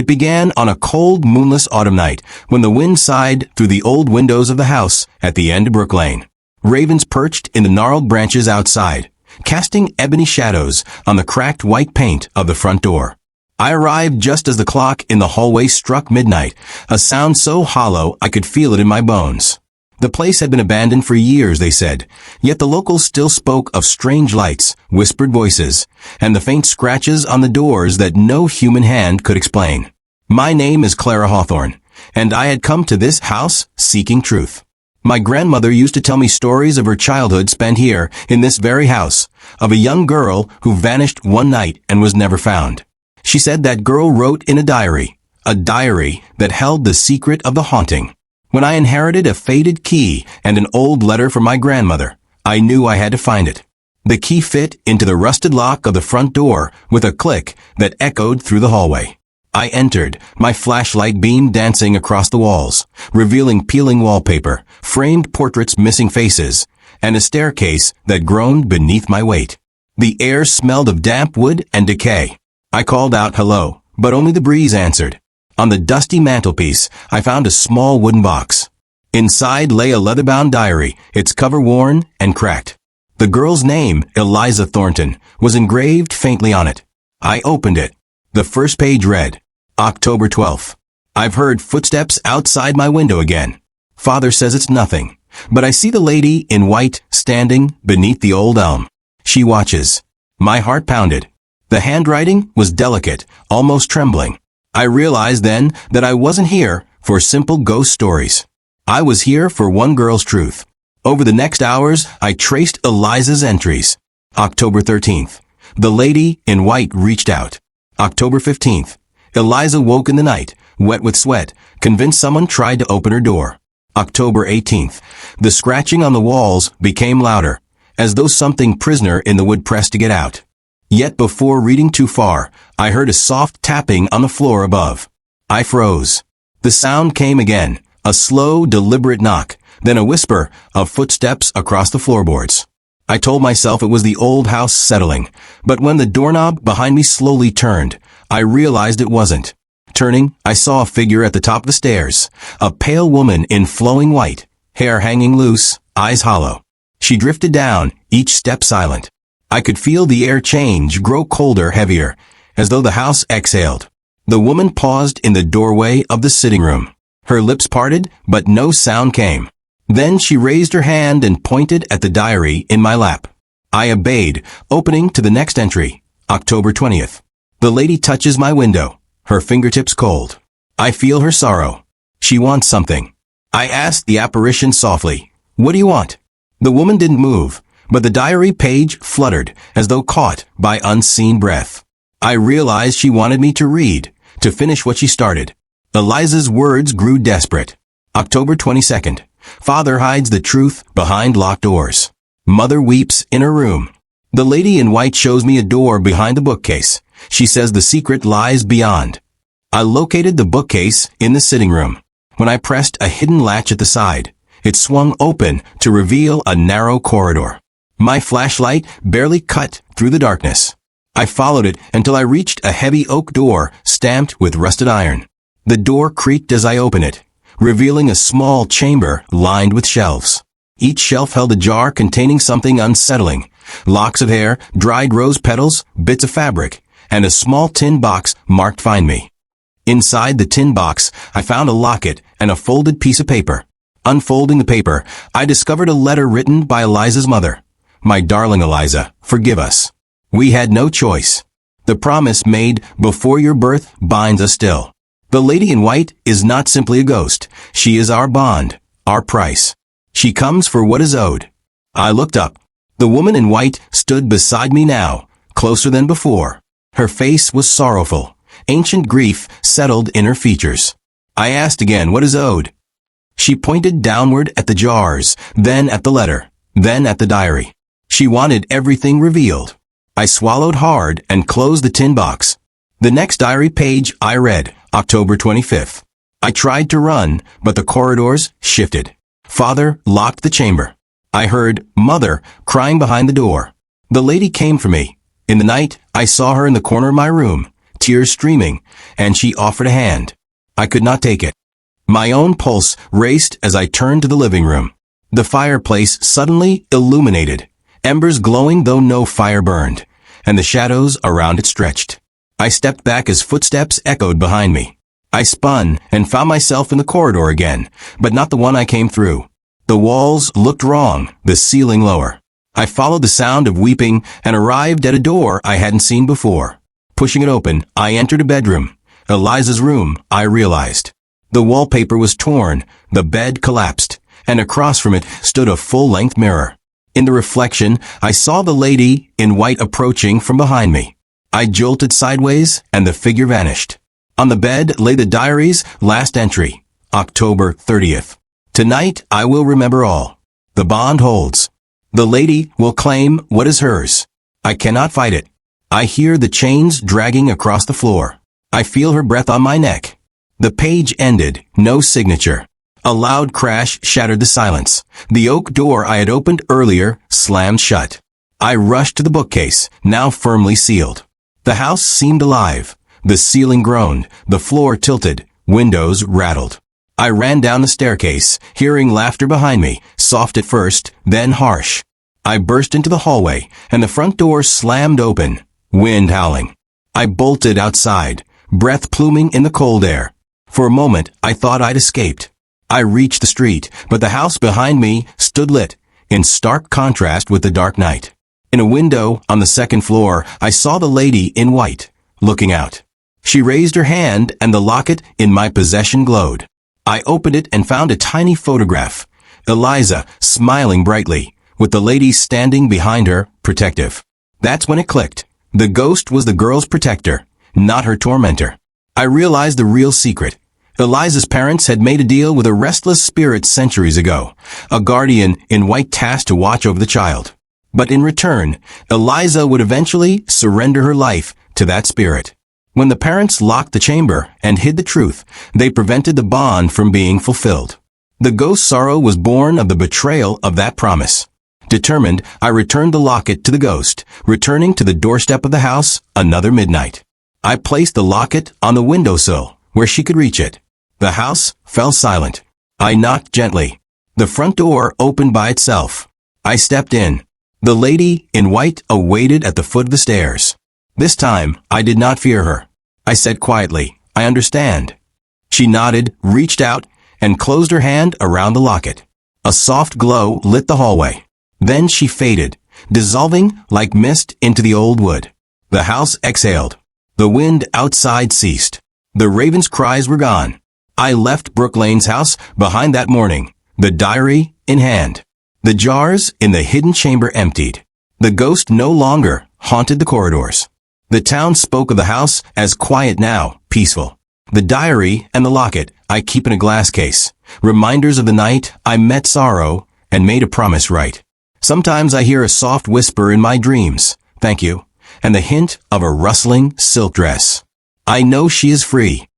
It began on a cold, moonless autumn night when the wind sighed through the old windows of the house at the end of Brook Lane. Ravens perched in the gnarled branches outside, casting ebony shadows on the cracked white paint of the front door. I arrived just as the clock in the hallway struck midnight, a sound so hollow I could feel it in my bones. The place had been abandoned for years, they said, yet the locals still spoke of strange lights, whispered voices, and the faint scratches on the doors that no human hand could explain. My name is Clara Hawthorne, and I had come to this house seeking truth. My grandmother used to tell me stories of her childhood spent here, in this very house, of a young girl who vanished one night and was never found. She said that girl wrote in a diary that held the secret of the haunting. When I inherited a faded key and an old letter from my grandmother, I knew I had to find it. The key fit into the rusted lock of the front door with a click that echoed through the hallway. I entered, my flashlight beam dancing across the walls, revealing peeling wallpaper, framed portraits missing faces, and a staircase that groaned beneath my weight. The air smelled of damp wood and decay. I called out hello, but only the breeze answered. On the dusty mantelpiece, I found a small wooden box. Inside lay a leather-bound diary, its cover worn and cracked. The girl's name, Eliza Thornton, was engraved faintly on it. I opened it. The first page read, October 12th. I've heard footsteps outside my window again. Father says it's nothing, but I see the lady in white standing beneath the old elm. She watches. My heart pounded. The handwriting was delicate, almost trembling. I realized then that I wasn't here for simple ghost stories. I was here for one girl's truth. Over the next hours, I traced Eliza's entries. October 13th. The lady in white reached out. October 15th. Eliza woke in the night, wet with sweat, convinced someone tried to open her door. October 18th. The scratching on the walls became louder, as though something prisoner in the wood pressed to get out. Yet before reading too far, I heard a soft tapping on the floor above. I froze. The sound came again, a slow, deliberate knock, then a whisper of footsteps across the floorboards. I told myself it was the old house settling, but when the doorknob behind me slowly turned, I realized it wasn't. Turning, I saw a figure at the top of the stairs, a pale woman in flowing white, hair hanging loose, eyes hollow. She drifted down, each step silent. I could feel the air change, grow colder, heavier, as though the house exhaled. The woman paused in the doorway of the sitting room. Her lips parted, but no sound came. Then she raised her hand and pointed at the diary in my lap. I obeyed, opening to the next entry, October 20th. The lady touches my window, her fingertips cold. I feel her sorrow. She wants something. I asked the apparition softly, "What do you want?" The woman didn't move, but the diary page fluttered as though caught by unseen breath. I realized she wanted me to read, to finish what she started. Eliza's words grew desperate. October 22nd. Father hides the truth behind locked doors. Mother weeps in her room. The lady in white shows me a door behind the bookcase. She says the secret lies beyond. I located the bookcase in the sitting room. When I pressed a hidden latch at the side, it swung open to reveal a narrow corridor. My flashlight barely cut through the darkness. I followed it until I reached a heavy oak door stamped with rusted iron. The door creaked as I opened it, revealing a small chamber lined with shelves. Each shelf held a jar containing something unsettling: locks of hair, dried rose petals, bits of fabric, and a small tin box marked "Find Me." Inside the tin box, I found a locket and a folded piece of paper. Unfolding the paper, I discovered a letter written by Eliza's mother. "My darling Eliza, forgive us. We had no choice. The promise made before your birth binds us still. The lady in white is not simply a ghost. She is our bond, our price. She comes for what is owed." I looked up. The woman in white stood beside me now, closer than before. Her face was sorrowful. Ancient grief settled in her features. I asked again, "What is owed?" She pointed downward at the jars, then at the letter, then at the diary. She wanted everything revealed. I swallowed hard and closed the tin box. The next diary page I read, October 25th. I tried to run, but the corridors shifted. Father locked the chamber. I heard Mother crying behind the door. The lady came for me. In the night, I saw her in the corner of my room, tears streaming, and she offered a hand. I could not take it. My own pulse raced as I turned to the living room. The fireplace suddenly illuminated, embers glowing though no fire burned, and the shadows around it stretched. I stepped back as footsteps echoed behind me. I spun and found myself in the corridor again, but not the one I came through. The walls looked wrong, the ceiling lower. I followed the sound of weeping and arrived at a door I hadn't seen before. Pushing it open, I entered a bedroom. Eliza's room, I realized. The wallpaper was torn, the bed collapsed, and across from it stood a full-length mirror. In the reflection, I saw the lady in white approaching from behind me. I jolted sideways, and the figure vanished. On the bed lay the diary's last entry, October 30th. Tonight I will remember all. The bond holds. The lady will claim what is hers. I cannot fight it. I hear the chains dragging across the floor. I feel her breath on my neck. The page ended, no signature. A loud crash shattered the silence. The oak door I had opened earlier slammed shut. I rushed to the bookcase, now firmly sealed. The house seemed alive. The ceiling groaned, the floor tilted, windows rattled. I ran down the staircase, hearing laughter behind me, soft at first, then harsh. I burst into the hallway, and the front door slammed open, wind howling. I bolted outside, breath pluming in the cold air. For a moment, I thought I'd escaped. I reached the street, but the house behind me stood lit, in stark contrast with the dark night. In a window on the second floor, I saw the lady in white, looking out. She raised her hand, and the locket in my possession glowed. I opened it and found a tiny photograph. Eliza, smiling brightly, with the lady standing behind her, protective. That's when it clicked. The ghost was the girl's protector, not her tormentor. I realized the real secret. Eliza's parents had made a deal with a restless spirit centuries ago, a guardian in white tasked to watch over the child. But in return, Eliza would eventually surrender her life to that spirit. When the parents locked the chamber and hid the truth, they prevented the bond from being fulfilled. The ghost's sorrow was born of the betrayal of that promise. Determined, I returned the locket to the ghost, returning to the doorstep of the house another midnight. I placed the locket on the windowsill, where she could reach it. The house fell silent. I knocked gently. The front door opened by itself. I stepped in. The lady in white awaited at the foot of the stairs. This time, I did not fear her. I said quietly, I understand. She nodded, reached out, and closed her hand around the locket. A soft glow lit the hallway. Then she faded, dissolving like mist into the old wood. The house exhaled. The wind outside ceased. The ravens' cries were gone. I left Brook Lane's house behind that morning, the diary in hand. The jars in the hidden chamber emptied. The ghost no longer haunted the corridors. The town spoke of the house as quiet now, peaceful. The diary and the locket I keep in a glass case, reminders of the night I met sorrow and made a promise right. Sometimes I hear a soft whisper in my dreams, thank you, and the hint of a rustling silk dress. I know she is free.